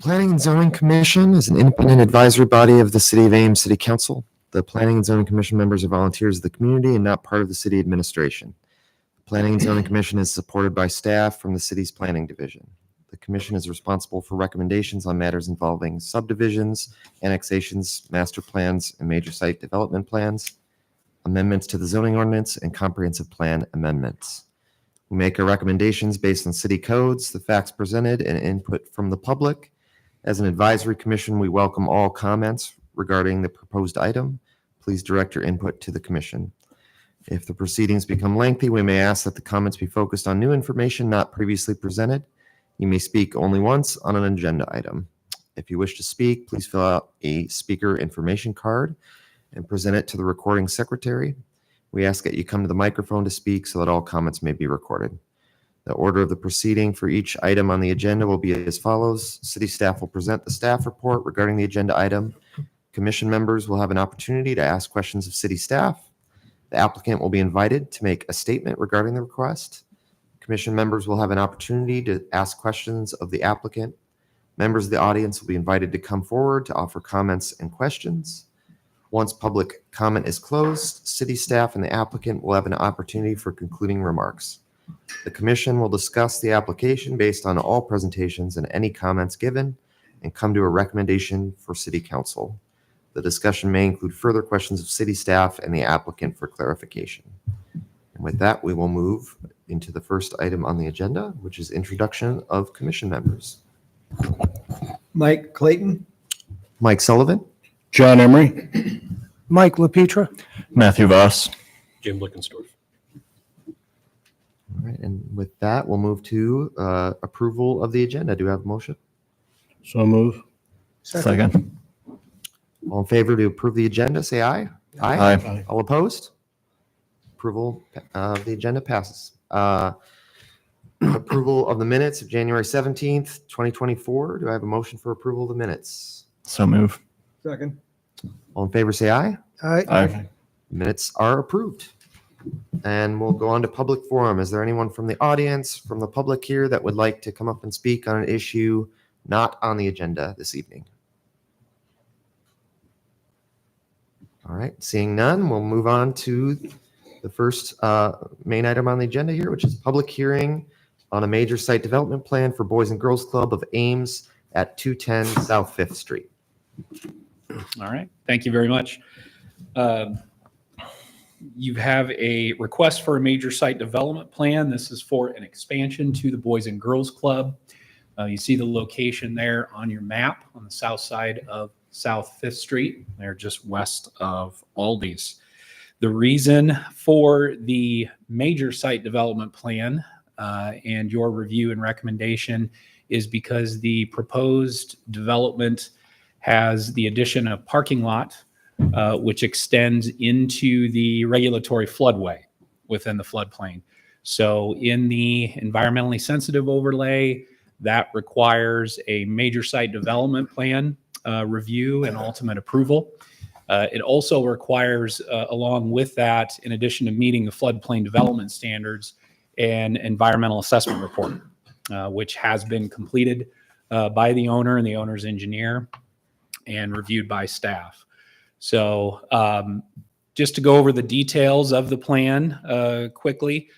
Planning and Zoning Commission is an independent advisory body of the City of Ames City Council. The Planning and Zoning Commission members are volunteers of the community and not part of the city administration. The Planning and Zoning Commission is supported by staff from the city's planning division. The commission is responsible for recommendations on matters involving subdivisions, annexations, master plans, and major site development plans, amendments to the zoning ordinance, and comprehensive plan amendments. We make our recommendations based on city codes, the facts presented, and input from the public. As an advisory commission, we welcome all comments regarding the proposed item. Please direct your input to the commission. If the proceedings become lengthy, we may ask that the comments be focused on new information not previously presented. You may speak only once on an agenda item. If you wish to speak, please fill out a speaker information card and present it to the recording secretary. We ask that you come to the microphone to speak so that all comments may be recorded. The order of the proceeding for each item on the agenda will be as follows. City staff will present the staff report regarding the agenda item. Commission members will have an opportunity to ask questions of city staff. The applicant will be invited to make a statement regarding the request. Commission members will have an opportunity to ask questions of the applicant. Members of the audience will be invited to come forward to offer comments and questions. Once public comment is closed, city staff and the applicant will have an opportunity for concluding remarks. The commission will discuss the application based on all presentations and any comments given and come to a recommendation for city council. The discussion may include further questions of city staff and the applicant for clarification. And with that, we will move into the first item on the agenda, which is introduction of commission members. Mike Clayton. Mike Sullivan. John Emery. Mike LaPetra. Matthew Voss. Jim Lickensdorf. All right, and with that, we'll move to approval of the agenda. Do we have a motion? So move. Second. All in favor to approve the agenda, say aye. Aye. All opposed? Approval of the agenda passes. Approval of the minutes of January 17th, 2024. Do I have a motion for approval of the minutes? So move. Second. All in favor, say aye. Aye. Minutes are approved. And we'll go on to public forum. Is there anyone from the audience, from the public here that would like to come up and speak on an issue not on the agenda this evening? All right, seeing none, we'll move on to the first main item on the agenda here, which is public hearing on a major site development plan for Boys and Girls Club of Ames at 210 South 5th Street. All right. Thank you very much. You have a request for a major site development plan. This is for an expansion to the Boys and Girls Club. You see the location there on your map on the south side of South 5th Street. They're just west of Aldi's. The reason for the major site development plan and your review and recommendation is because the proposed development has the addition of parking lot, which extends into the regulatory floodway within the floodplain. So in the environmentally sensitive overlay, that requires a major site development plan review and ultimate approval. It also requires, along with that, in addition to meeting the floodplain development standards, an environmental assessment report, which has been completed by the owner and the owner's engineer and reviewed by staff. So just to go over the details of the plan quickly,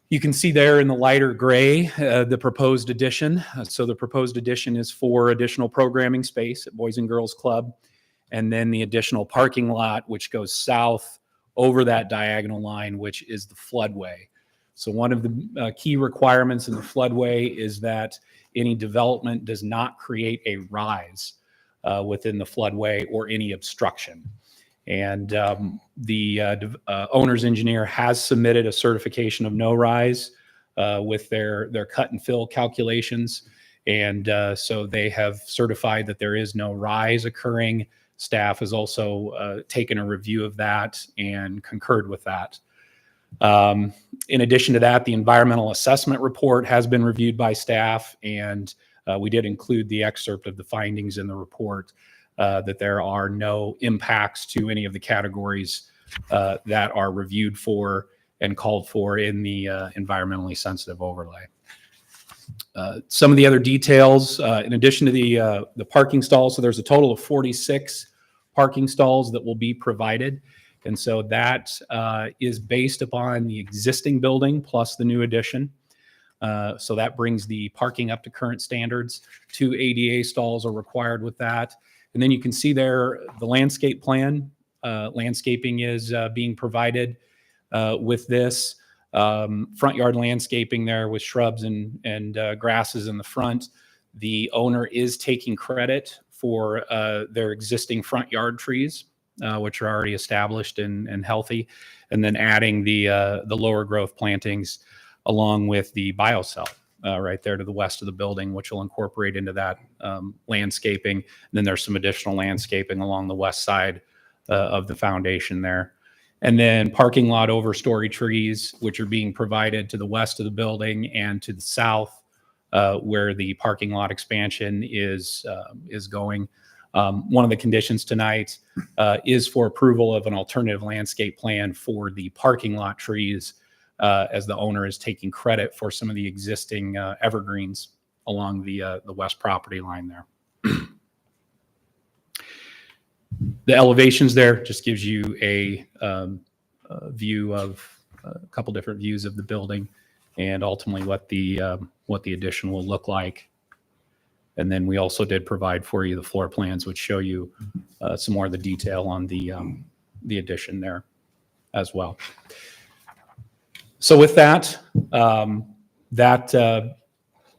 you can see there in the lighter gray the proposed addition. So the proposed addition is for additional programming space at Boys and Girls Club, and then the additional parking lot, which goes south over that diagonal line, which is the floodway. So one of the key requirements in the floodway is that any development does not create a rise within the floodway or any obstruction. And the owner's engineer has submitted a certification of no rise with their cut and fill calculations. And so they have certified that there is no rise occurring. Staff has also taken a review of that and concurred with that. In addition to that, the environmental assessment report has been reviewed by staff, and we did include the excerpt of the findings in the report that there are no impacts to any of the categories that are reviewed for and called for in the environmentally sensitive overlay. Some of the other details, in addition to the parking stalls, so there's a total of 46 parking stalls that will be provided. And so that is based upon the existing building plus the new addition. So that brings the parking up to current standards. 2 ADA stalls are required with that. And then you can see there the landscape plan. Landscaping is being provided with this. Front yard landscaping there with shrubs and grasses in the front. The owner is taking credit for their existing front yard trees, which are already established and healthy, and then adding the lower growth plantings along with the biocell right there to the west of the building, which will incorporate into that landscaping. And then there's some additional landscaping along the west side of the foundation there. And then parking lot overstory trees, which are being provided to the west of the building and to the south, where the parking lot expansion is going. One of the conditions tonight is for approval of an alternative landscape plan for the parking lot trees, as the owner is taking credit for some of the existing evergreens along the west property line there. The elevations there just gives you a view of a couple different views of the building and ultimately what the addition will look like. And then we also did provide for you the floor plans, which show you some more of the detail on the addition there as well. So with that, that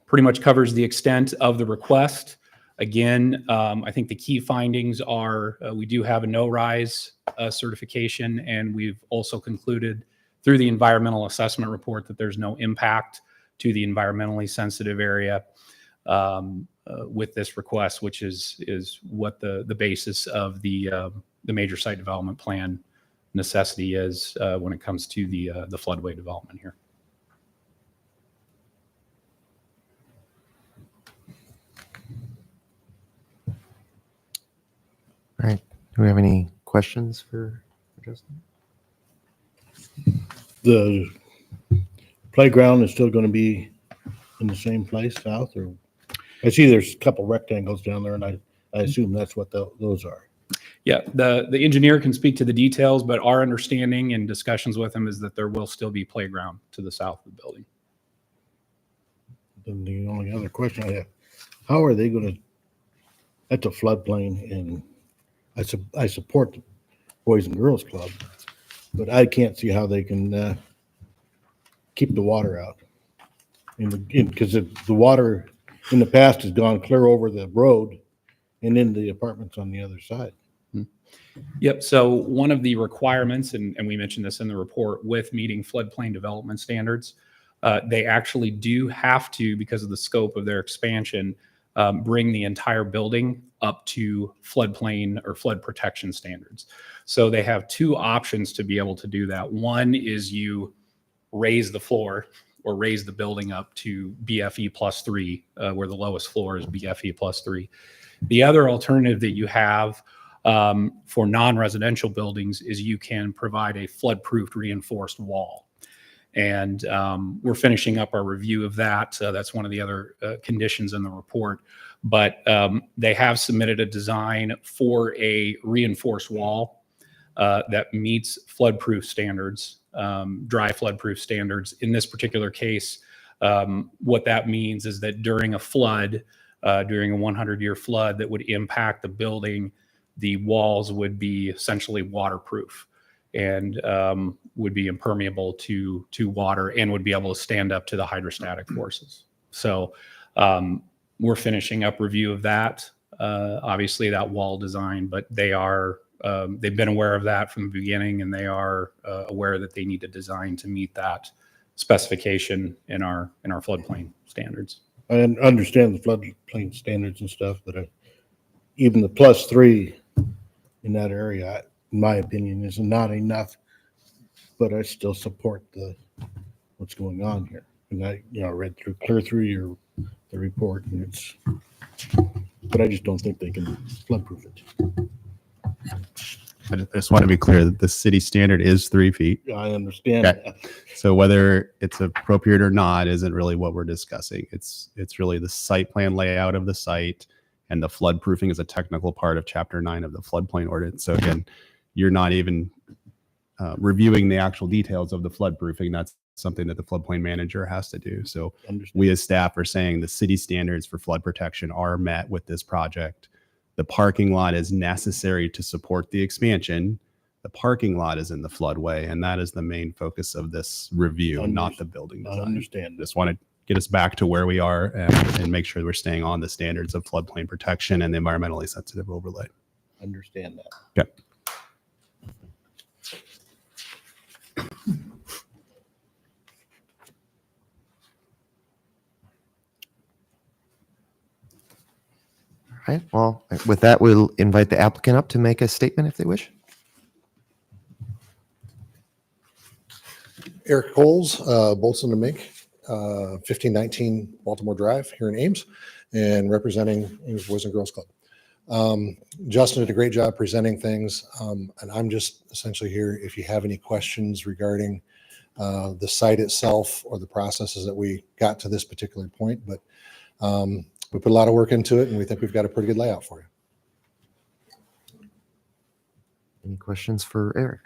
pretty much covers the extent of the request. Again, I think the key findings are we do have a no-rise certification, and we've also concluded through the environmental assessment report that there's no impact to the environmentally sensitive area with this request, which is what the basis of the major site development plan necessity is when it comes to the floodway development here. All right. Do we have any questions for Justin? The playground is still going to be in the same place south, or I see there's a couple rectangles down there, and I assume that's what those are. Yeah, the engineer can speak to the details, but our understanding and discussions with him is that there will still be playground to the south of the building. Then the only other question I have, how are they going to, that's a floodplain, and I support the Boys and Girls Club, but I can't see how they can keep the water out. Because the water in the past has gone clear over the road and in the apartments on the other side. Yep. So one of the requirements, and we mentioned this in the report, with meeting floodplain development standards, they actually do have to, because of the scope of their expansion, bring the entire building up to floodplain or flood protection standards. So they have two options to be able to do that. One is you raise the floor or raise the building up to BFE +3, where the lowest floor is BFE +3. The other alternative that you have for non-residential buildings is you can provide a flood-proofed reinforced wall. And we're finishing up our review of that. That's one of the other conditions in the report. But they have submitted a design for a reinforced wall that meets flood-proof standards, dry flood-proof standards. In this particular case, what that means is that during a flood, during a 100-year flood that would impact the building, the walls would be essentially waterproof and would be impermeable to water and would be able to stand up to the hydrostatic forces. So we're finishing up review of that, obviously that wall design, but they are, they've been aware of that from the beginning, and they are aware that they need to design to meet that specification in our floodplain standards. I understand the floodplain standards and stuff, but even the +3 in that area, in my opinion, is not enough. But I still support what's going on here. And I read clear through the report, and but I just don't think they can floodproof it. I just want to be clear that the city standard is 3 feet. I understand Okay. that. So whether it's appropriate or not isn't really what we're discussing. It's really the site plan layout of the site, and the flood proofing is a technical part of Chapter 9 of the floodplain ordinance. So again, you're not even reviewing the actual details of the flood proofing. That's something that the floodplain manager has to do. So Understand. we as staff are saying the city standards for flood protection are met with this project. The parking lot is necessary to support the expansion. The parking lot is in the floodway, and that is the main focus of this review, not the building I design. understand. Just want to get us back to where we are and make sure we're staying on the standards of floodplain protection and the environmentally sensitive overlay. Understand that. Okay. All right, well, with that, we'll invite the applicant up to make a statement if they wish. Eric Coles, Bolson to Mink, 1519 Baltimore Drive here in Ames, and representing Ames Boys and Girls Club. Justin did a great job presenting things, and I'm just essentially here if you have any questions regarding the site itself or the processes that we got to this particular point. But we put a lot of work into it, and we think we've got a pretty good layout for you. Any questions for Eric?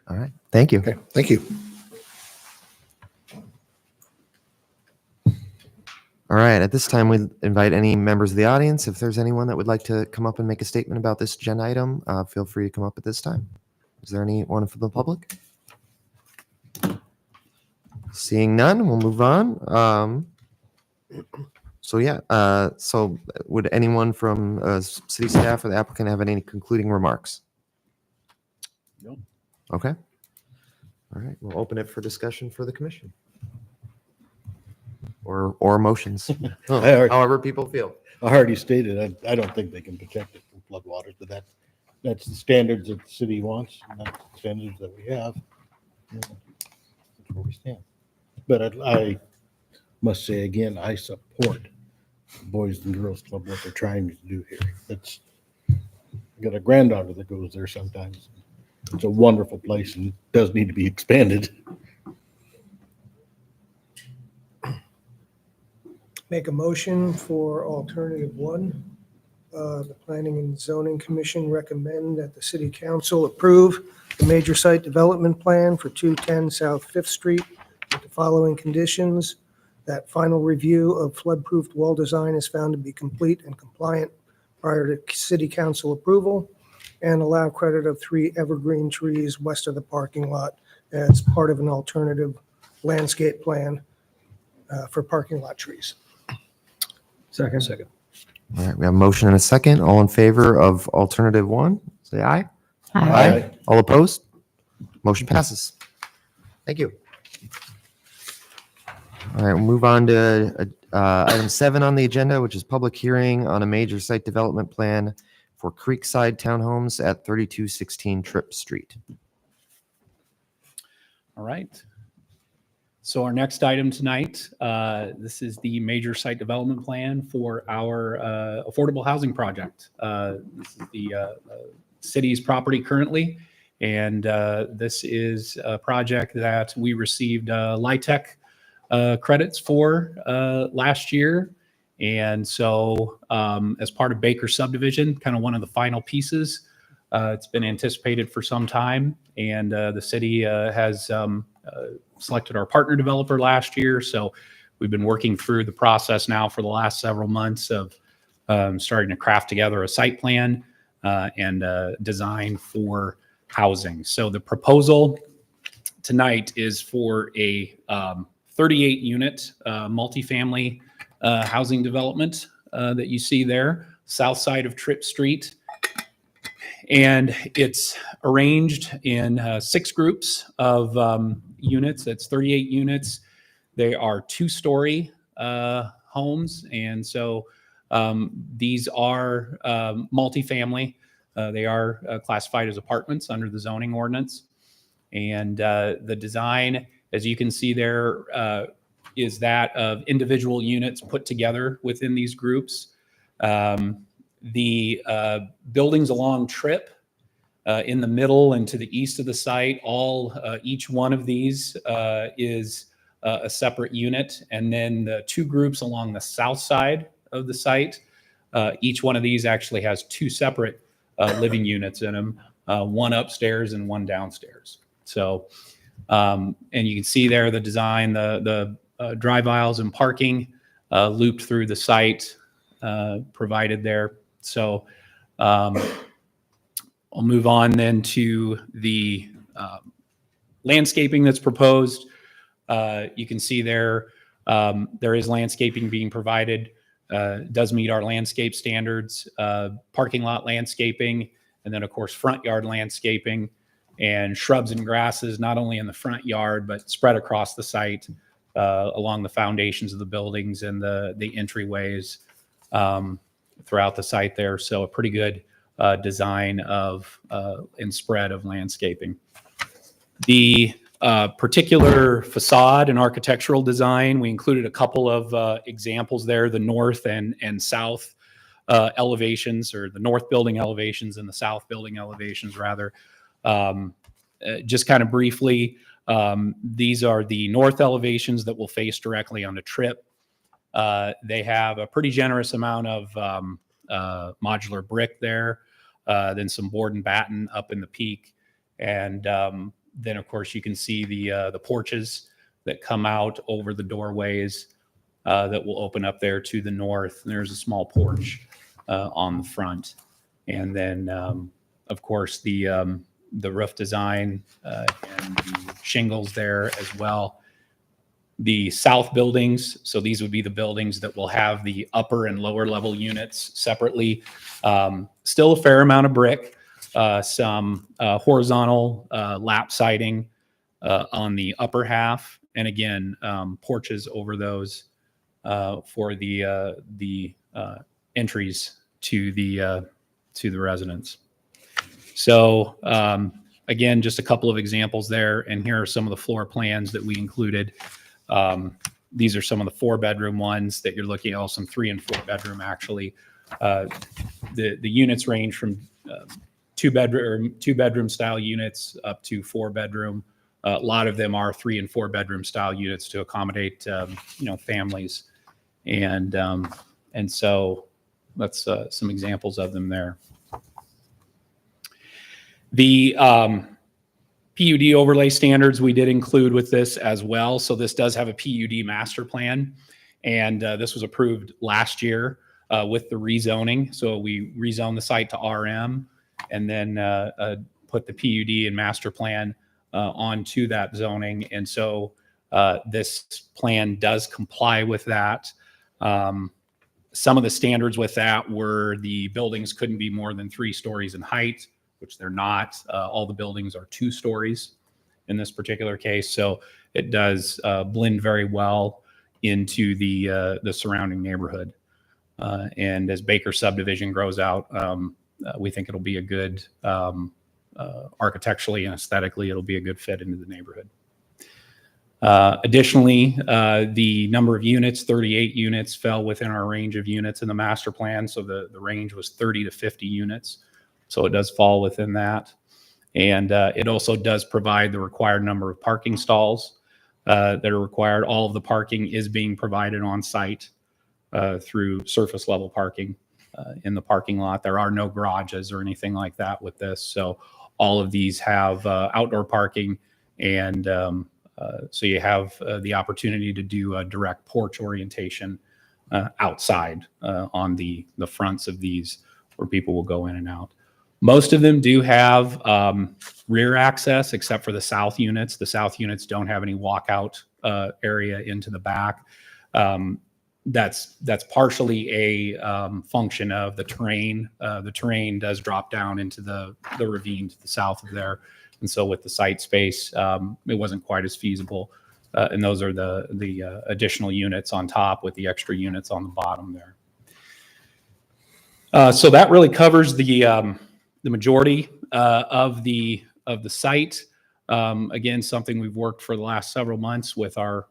All right, thank you. Okay, thank you. All right, at this time, we invite any members of the audience. If there's anyone that would like to come up and make a statement about this agenda item, feel free to come up at this time. Is there anyone from the public? Seeing none, we'll move on. So would anyone from city staff or the applicant have any concluding remarks? No. Okay. All right, we'll open it for discussion for the commission. Or motions, however people feel. I already stated, I don't think they can protect it from floodwaters, but that's the standards that the city wants, and that's the standards that we have. And that's where we stand. But I must say again, I support Boys and Girls Club, what they're trying to do here. I got a granddaughter that goes there sometimes. It's a wonderful place and does need to be expanded. Make a motion for alternative one. The Planning and Zoning Commission recommend that the City Council approve the major site development plan for 210 South Fifth Street with the following conditions: that final review of flood-proofed wall design is found to be complete and compliant prior to City Council approval, and allow credit of 3 evergreen trees west of the parking lot as part of an alternative landscape plan for parking lot trees. Second. All right, we have a motion and a second. All in favor of alternative one, say aye. Aye. All opposed? Motion passes. Thank you. All right, we'll move on to item 7 on the agenda, which is public hearing on a major site development plan for Creekside Townhomes at 3216 Tripp Street. All right. So our next item tonight, this is the major site development plan for our affordable housing project. This is the city's property currently, and this is a project that we received LIHTC credits for last year. And so as part of Baker subdivision, kind of one of the final pieces, it's been anticipated for some time, and the city has selected our partner developer last year. So we've been working through the process now for the last several months of starting to craft together a site plan and design for housing. So the proposal tonight is for a 38 unit multifamily housing development that you see there, south side of Tripp Street. And it's arranged in 6 groups of units. It's 38 units. They are 2-story homes. And so these are multifamily. They are classified as apartments under the zoning ordinance. And the design, as you can see there, is that of individual units put together within these groups. The buildings along Trip in the middle and to the east of the site, each one of these is a separate unit. And then the two groups along the south side of the site, each one of these actually has two separate living units in them, one upstairs and one downstairs. So, and you can see there the design, the drive aisles and parking looped through the site provided there. So I'll move on then to the landscaping that's proposed. You can see there is landscaping being provided. Does meet our landscape standards, parking lot landscaping, and then of course front yard landscaping and shrubs and grasses, not only in the front yard, but spread across the site along the foundations of the buildings and the entryways throughout the site there. So a pretty good design of and spread of landscaping. The particular facade and architectural design, we included a couple of examples there, the north and south elevations, or the north building elevations and the south building elevations rather. Just kind of briefly, these are the north elevations that will face directly on the Trip. They have a pretty generous amount of modular brick there, then some board and batten up in the peak. And then of course you can see the porches that come out over the doorways that will open up there to the north. And there's a small porch on the front. And then of course the roof design and the shingles there as well. The south buildings, so these would be the buildings that will have the upper and lower level units separately. Still a fair amount of brick, some horizontal lap siding on the upper half, and again, porches over those for the entries to the residence. So again, just a couple of examples there, and here are some of the floor plans that we included. These are some of the 4-bedroom ones that you're looking at, also some 3 and 4 bedroom actually. The units range from 2-bedroom style units up to 4-bedroom. A lot of them are 3 and 4 bedroom style units to accommodate families, and so that's some examples of them there. The PUD overlay standards we did include with this as well. So this does have a PUD master plan, and this was approved last year with the rezoning. So we rezoned the site to RM and then put the PUD and master plan onto that zoning. And so this plan does comply with that. Some of the standards with that were the buildings couldn't be more than 3 stories in height, which they're not. All the buildings are 2 stories in this particular case. So it does blend very well into the surrounding neighborhood. And as Baker subdivision grows out, we think it'll be a good, architecturally and aesthetically, it'll be a good fit into the neighborhood. Additionally, the number of units, 38 units, fell within our range of units in the master plan. So the range was 30 to 50 units. So it does fall within that. And it also does provide the required number of parking stalls that are required. All of the parking is being provided on site through surface level parking in the parking lot. There are no garages or anything like that with this. So all of these have outdoor parking, and so you have the opportunity to do a direct porch orientation outside on the fronts of these, where people will go in and out. Most of them do have rear access, except for the south units. The south units don't have any walkout area into the back. That's partially a function of the terrain. The terrain does drop down into the ravine to the south of there. And so with the site space, it wasn't quite as feasible. And those are the additional units on top with the extra units on the bottom there. So that really covers the majority of the site. Again, something we've worked for the last several months with our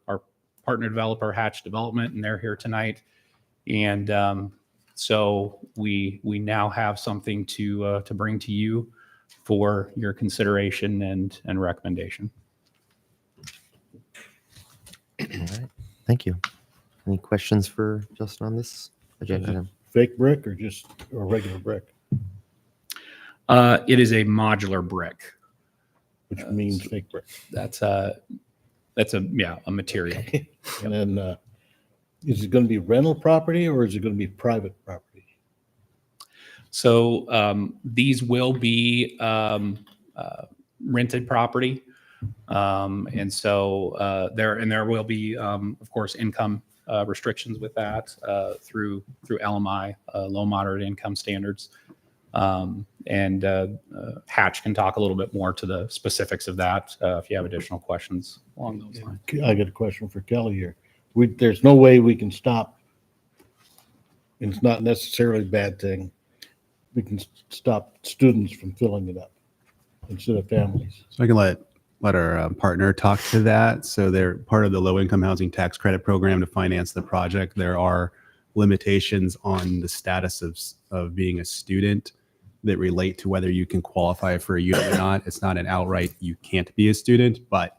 partner developer, Hatch Development, and they're here tonight. And So we now have something to bring to you for your consideration and recommendation. All right. Thank you. Any questions for Justin on this agenda item? Fake brick or just a regular brick, It is a modular brick. which means fake brick. That's a material. And then, is it going to be rental property or is it going to be private property? So these will be rented property, and so there will be, of course, income restrictions with that through LMI, low moderate income standards, and Hatch can talk a little bit more to the specifics of that if you have additional questions along those lines. I got a question for Kelly here. There's no way we can stop, and it's not necessarily a bad thing. We can stop students from filling it up instead of families. So I can let our partner talk to that. So they're part of the low income housing tax credit program to finance the project. There are limitations on the status of being a student that relate to whether you can qualify for a unit or not. It's not an outright you can't be a student, but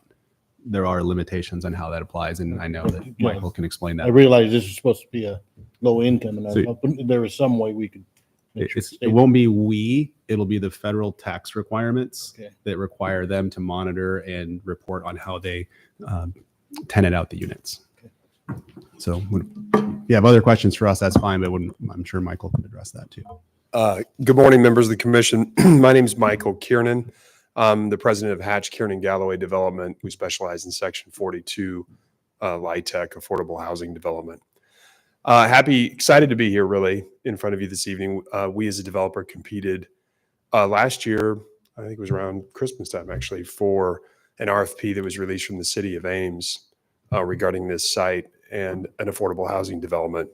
there are limitations on how that applies. And I know that Michael can explain I that. realize this is supposed to be a low income, and I So- thought there was some way we could. make sure It won't be it'll be the federal tax requirements Okay. that require them to monitor and report on how they tenant out the units. So if you have other questions for us, that's fine, but I'm sure Michael can address that too. Good morning, members of the commission. My name is Michael Kiernan. I'm the president of Hatch Kiernan Galloway Development. We specialize in Section 42 LIHTC affordable housing development. Excited to be here really in front of you this evening. We as a developer competed last year, I think it was around Christmas time actually, for an RFP that was released from the city of Ames regarding this site and an affordable housing development.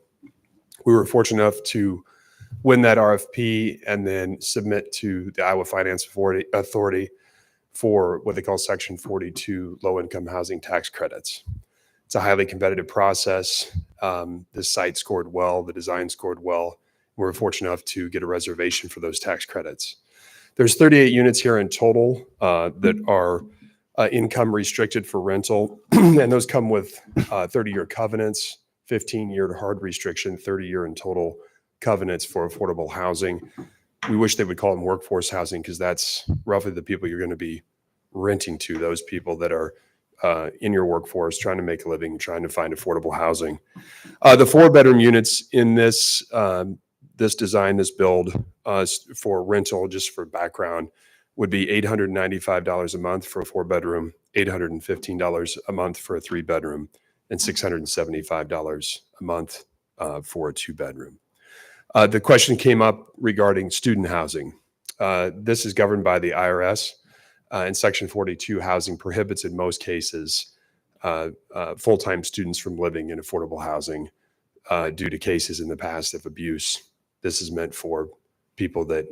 We were fortunate enough to win that RFP and then submit to the Iowa Finance Authority for what they call Section 42 low-income housing tax credits. It's a highly competitive process. The site scored well, the design scored well. We were fortunate enough to get a reservation for those tax credits. There's 38 units here in total that are income restricted for rental, and those come with 30-year covenants, 15-year hard restriction, 30-year in total covenants for affordable housing. We wish they would call them workforce housing because that's roughly the people you're going to be renting to, those people that are in your workforce, trying to make a living, trying to find affordable housing. The 4-bedroom units in this design, this build for rental, just for background, would be $895 a month for a 4-bedroom, $815 a month for a 3-bedroom, and $675 a month for a 2-bedroom. The question came up regarding student housing. This is governed by the IRS. And Section 42 housing prohibits in most cases full-time students from living in affordable housing due to cases in the past of abuse. This is meant for people that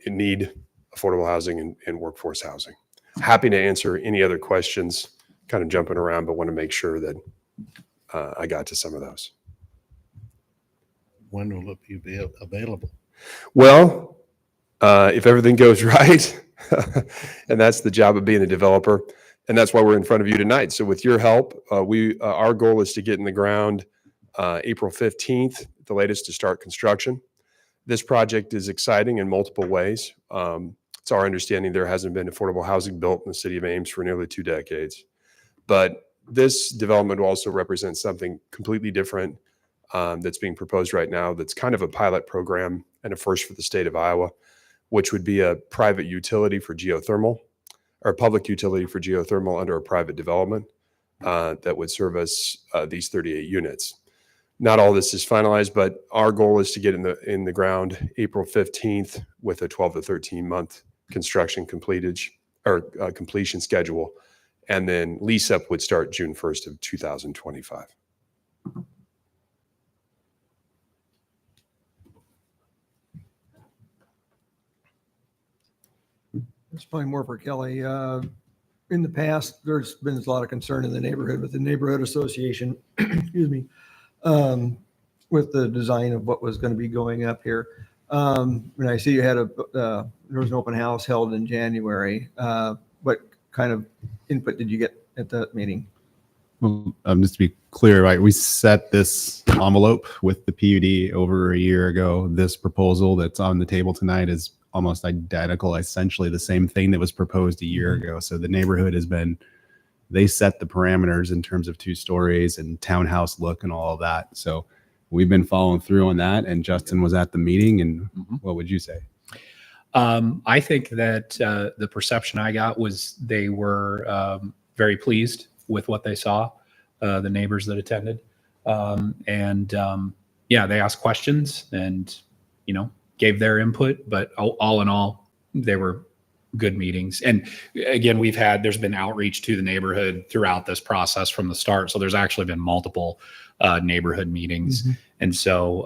need affordable housing and workforce housing. Happy to answer any other questions, kind of jumping around, but want to make sure that I got to some of those. When will it be available? Well, if everything goes right, and that's the job of being a developer, and that's why we're in front of you tonight. So with your help, our goal is to get in the ground April 15th, the latest, to start construction. This project is exciting in multiple ways. It's our understanding there hasn't been affordable housing built in the city of Ames for nearly 2 decades. But this development will also represent something completely different that's being proposed right now that's kind of a pilot program and a first for the state of Iowa, which would be a private utility for geothermal, or a public utility for geothermal under a private development that would service these 38 units. Not all this is finalized, but our goal is to get in the ground April 15th with a 12 to 13 month construction completion schedule, and then lease up would start June 1st of 2025. It's probably more for Kelly. In the past, there's been a lot of concern in the neighborhood with the neighborhood association, excuse me, with the design of what was going to be going up here. And I see you had there was an open house held in January. What kind of input did you get at that meeting? Well, just to be clear, right, we set this envelope with the PUD over a year ago. This proposal that's on the table tonight is almost identical, essentially the same thing that was proposed a year ago. So the neighborhood they set the parameters in terms of 2 stories and townhouse look and all of that. So we've been following through on that. And Justin was at the meeting. And what would you say? I think that the perception I got was they were very pleased with what they saw, the neighbors that attended. Yeah, they asked questions and, gave their input, but all in all, they were good meetings. And again, there's been outreach to the neighborhood throughout this process from the start. So there's actually been multiple neighborhood meetings. And so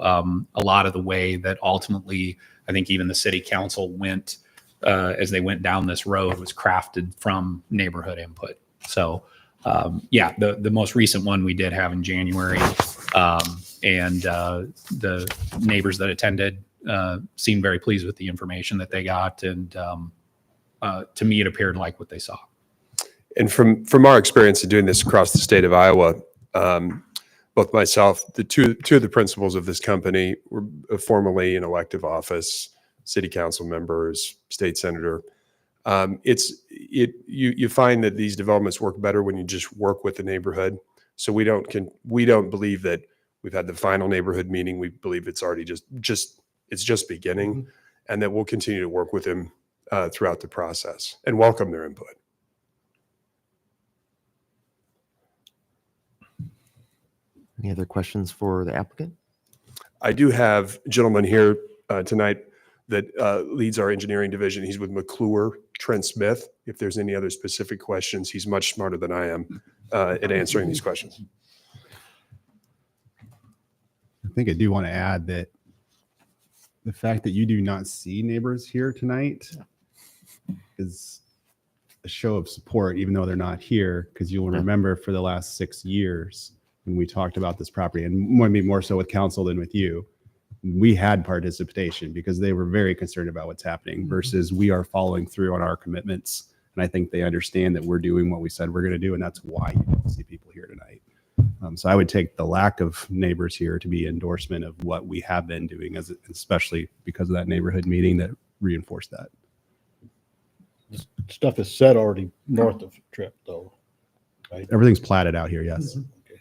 a lot of the way that ultimately, I think even the city council went, as they went down this road, was crafted from neighborhood input. So the most recent one we did have in January, and the neighbors that attended seemed very pleased with the information that they got. And to me, it appeared like what they saw. And from our experience of doing this across the state of Iowa, both myself, the two of the principals of this company were formerly in elective office, city council members, state senator. You find that these developments work better when you just work with the neighborhood. So we don't believe that we've had the final neighborhood meeting. We believe it's already just beginning, and that we'll continue to work with them throughout the process and welcome their input. Any other questions for the applicant? I do have a gentleman here tonight that leads our engineering division. He's with McClure, Trent Smith. If there's any other specific questions, he's much smarter than I am at answering these questions. I think I do want to add that the fact that you do not see neighbors here tonight is a show of support, even though they're not here, because you'll remember for the last 6 years when we talked about this property, and maybe more so with council than with you, we had participation because they were very concerned about what's happening versus we are following through on our commitments. And I think they understand that we're doing what we said we're going to do. And that's why you don't see people here tonight. So I would take the lack of neighbors here to be endorsement of what we have been doing, especially because of that neighborhood meeting that reinforced that. Stuff is set already north of Trip, though, right? Everything's platted out here, yes. Okay.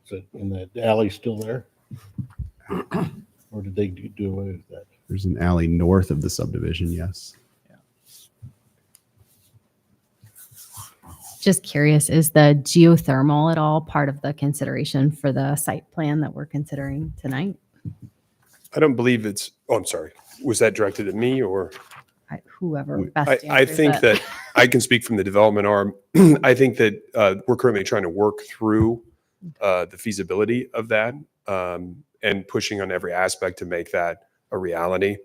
So, and the alley's still there? Or did they do away with that? There's an alley north of the subdivision, yes. Just curious, is the geothermal at all part of the consideration for the site plan that we're considering tonight? I don't believe I'm sorry. Was that directed at me or? Whoever best I answers think it. that I can speak from the development arm. I think that we're currently trying to work through the feasibility of that and pushing on every aspect to make that a reality.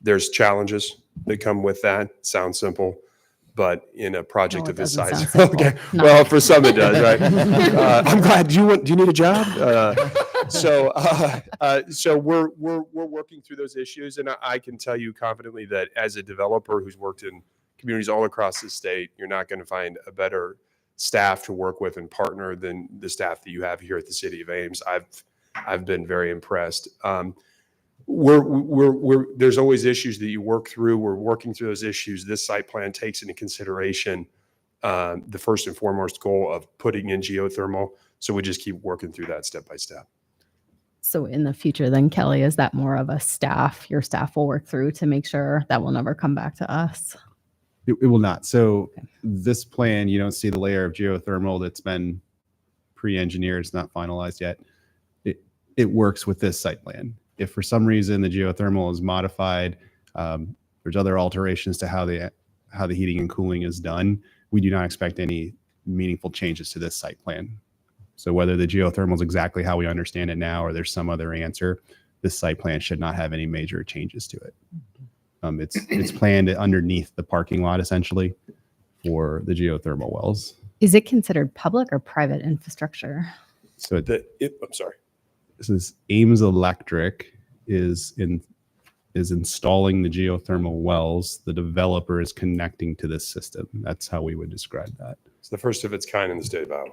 There's challenges that come with that. Sounds simple, but in a project No, it of this doesn't size, sound simple. okay. No. Well, for some it does, right? I'm glad. Do you need a job? So we're working through those issues, and I can tell you confidently that as a developer who's worked in communities all across the state, you're not going to find a better staff to work with and partner than the staff that you have here at the City of Ames. I've been very impressed. There's always issues that you work through. We're working through those issues. This site plan takes into consideration the first and foremost goal of putting in geothermal. So we just keep working through that step by step. So in the future, then Kelly, is that more of your staff will work through to make sure that will never come back to us? It will not. So this plan, you don't see the layer of geothermal that's been pre-engineered. It's not finalized yet. It works with this site plan. If for some reason the geothermal is modified, there's other alterations to how the heating and cooling is done, we do not expect any meaningful changes to this site plan. So whether the geothermal is exactly how we understand it now or there's some other answer, this site plan should not have any major changes to it. It's planned underneath the parking lot essentially for the geothermal wells. Is it considered public or private infrastructure? So I'm sorry. This is Ames Electric is installing the geothermal wells. The developer is connecting to this system. That's how we would describe that. It's the first of its kind in the state of Iowa.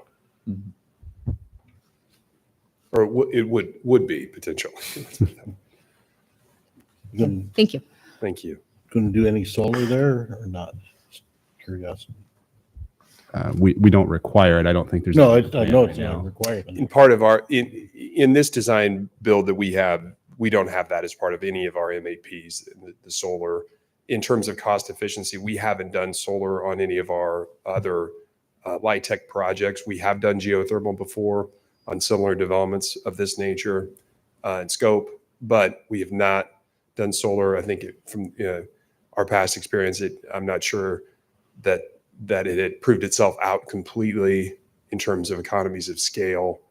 Or it would be potentially. You Thank you. Thank you. gonna do any solar there or not? Just curiosity. We don't require it. I don't think there's. No, any I plan know right it's now. not a requirement. In part of our, in this design build that we have, we don't have that as part of any of our MAPs, the solar. In terms of cost efficiency, we haven't done solar on any of our other light tech projects. We have done geothermal before on similar developments of this nature and scope, but we have not done solar. I think from our past experience, I'm not sure that it had proved itself out completely in terms of economies of scale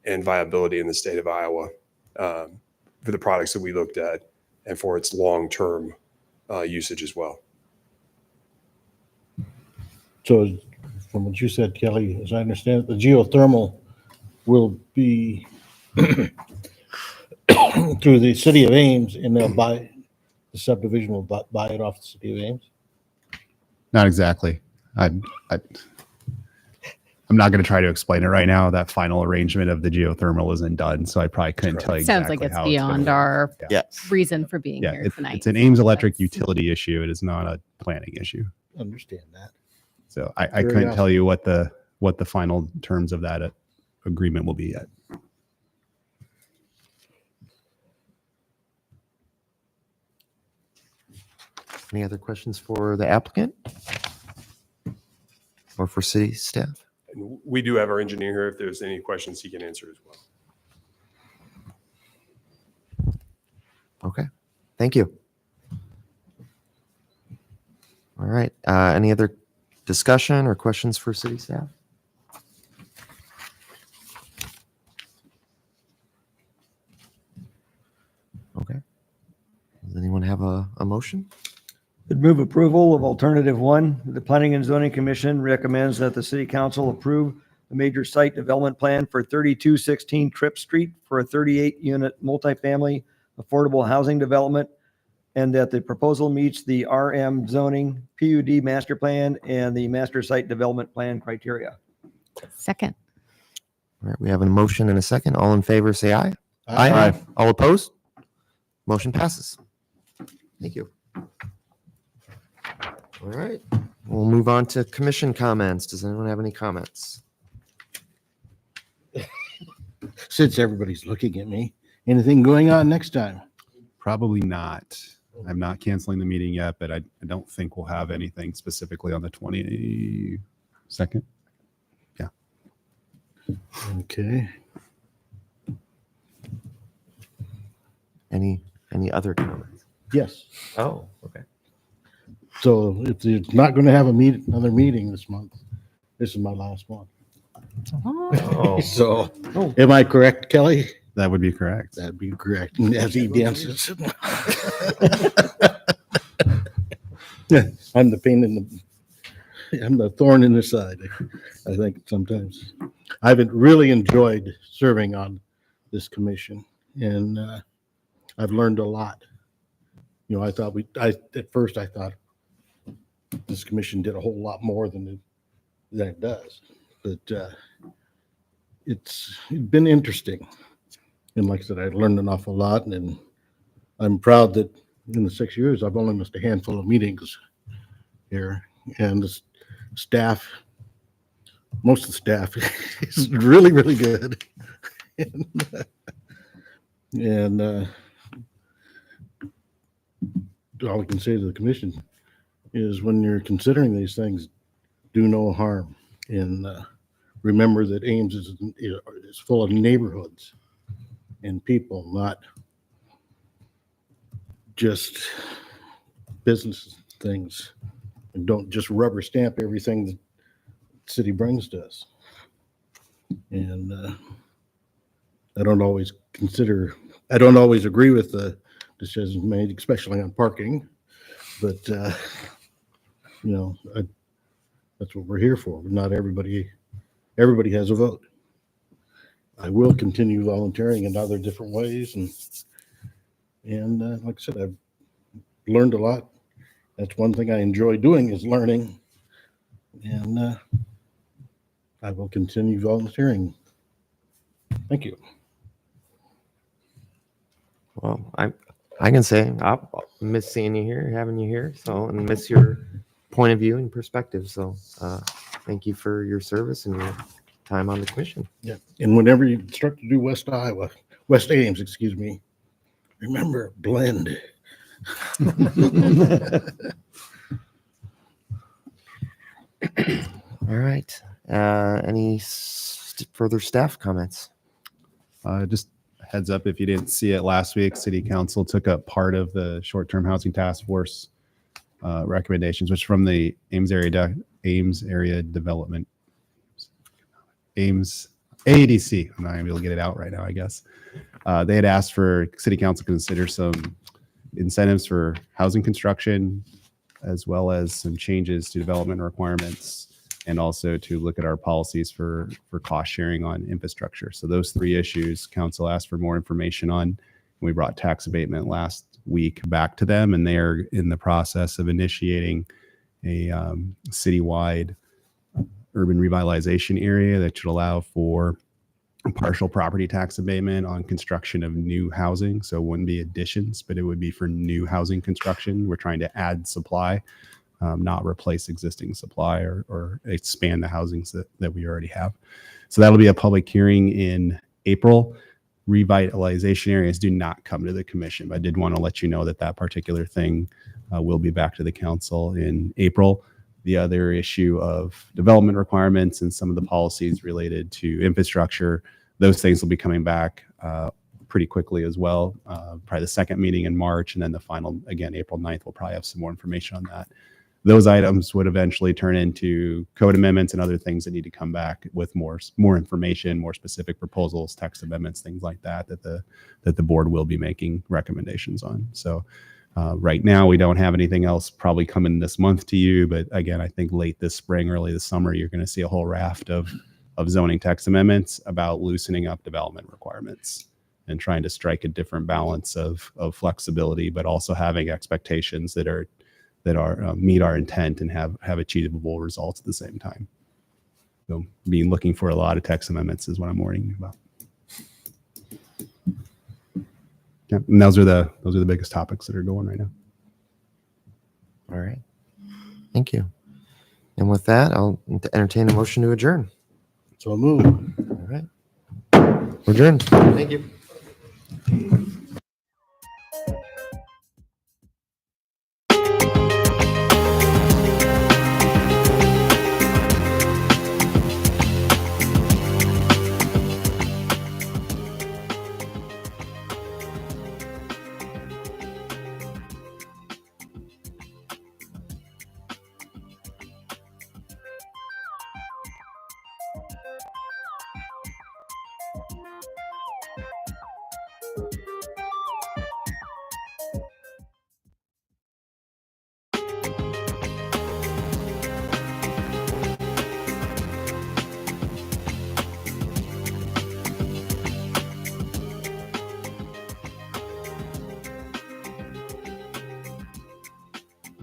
and viability in the state of Iowa for the products that we looked at and for its long-term usage as well. So from what you said, Kelly, as I understand it, the geothermal will be through the city of Ames, and they'll buy, the subdivision will buy it off the city of Ames? Not exactly. I'm not going to try to explain it right now. That final arrangement of the geothermal isn't done, so I probably couldn't tell you Sounds exactly like it's how beyond gonna our work. Yes. reason for being Yeah, here tonight. it's an Ames Electric That's- utility issue. It is not a planning issue. Understand that. So I Very couldn't awesome. tell you what the final terms of that agreement will be yet. Any other questions for the applicant? Or for city staff? And we do have our engineer here. If there's any questions, he can answer as well. Okay, thank you. All right, any other discussion or questions for city staff? Okay. Does anyone have a motion? Would move approval of alternative one. The Planning and Zoning Commission recommends that the city council approve the major site development plan for 3216 Tripp Street for a 38-unit multifamily affordable housing development, and that the proposal meets the RM zoning, PUD master plan, and the master site development plan criteria. Second. All right, we have a motion and a second. All in favor, say aye. All opposed? Motion passes. Thank you. All right, we'll move on to commission comments. Does anyone have any comments? Since everybody's looking at me, anything going on next time? Probably not. I'm not canceling the meeting yet, but I don't think we'll have anything specifically on the 22nd. Okay. Any other comments? Yes. Oh, okay. So if it's not going to have another meeting this month, this is my last one. Oh. So, am I correct, Kelly? That would be correct. That'd be correct. And as he dances. I'm the pain in I'm the thorn in the side, I think sometimes. I've really enjoyed serving on this commission, and I've learned a lot. You know, at first I thought this commission did a whole lot more than it does, but it's been interesting. And like I said, I learned an awful lot, and I'm proud that in the 6 years, I've only missed a handful of meetings here. And the staff, most of the staff is really, really good. And all I can say to the commission is when you're considering these things, do no harm. And remember that Ames is full of neighborhoods and people, not just business things. And don't just rubber stamp everything the city brings to us. And I don't always agree with the decisions made, especially on parking, but that's what we're here for. Not everybody has a vote. I will continue volunteering in other different ways, and like I said, I've learned a lot. That's one thing I enjoy doing is learning, and I will continue volunteering. Thank you. Well, I can say I'll miss seeing you here, having you here, so, and miss your point of view and perspective. So thank you for your service and your time on the commission. Yeah, and whenever you start to do West Ames, excuse me, remember blend. All right. Any further staff comments? Just heads up, if you didn't see it last week, City Council took up part of the short-term housing task force recommendations, which from the Ames area development, Ames AADC. I'm not gonna be able to get it out right now, I guess. They had asked for City Council to consider some incentives for housing construction, as well as some changes to development requirements, and also to look at our policies for cost sharing on infrastructure. So those three issues, council asked for more information on. We brought tax abatement last week back to them, and they are in the process of initiating a citywide urban revitalization area that should allow for partial property tax abatement on construction of new housing. So it wouldn't be additions, but it would be for new housing construction. We're trying to add supply, not replace existing supply or expand the housings that we already have. So that'll be a public hearing in April. Revitalization areas do not come to the commission, but I did want to let you know that that particular thing will be back to the council in April. The other issue of development requirements and some of the policies related to infrastructure, those things will be coming back pretty quickly as well. Probably the second meeting in March, and then the final, again, April 9th, we'll probably have some more information on that. Those items would eventually turn into code amendments and other things that need to come back with more information, more specific proposals, text amendments, things like that the board will be making recommendations on. So right now, we don't have anything else probably coming this month to you, but again, I think late this spring, early this summer, you're going to see a whole raft of zoning text amendments about loosening up development requirements and trying to strike a different balance of flexibility, but also having expectations that are meet our intent and have achievable results at the same time. So, looking for a lot of text amendments is what I'm warning you about. Yeah, and those are the biggest topics that are going right now. All right. Thank you. And with that, I'll entertain a motion to adjourn. So move. All right. We're adjourned. Thank you.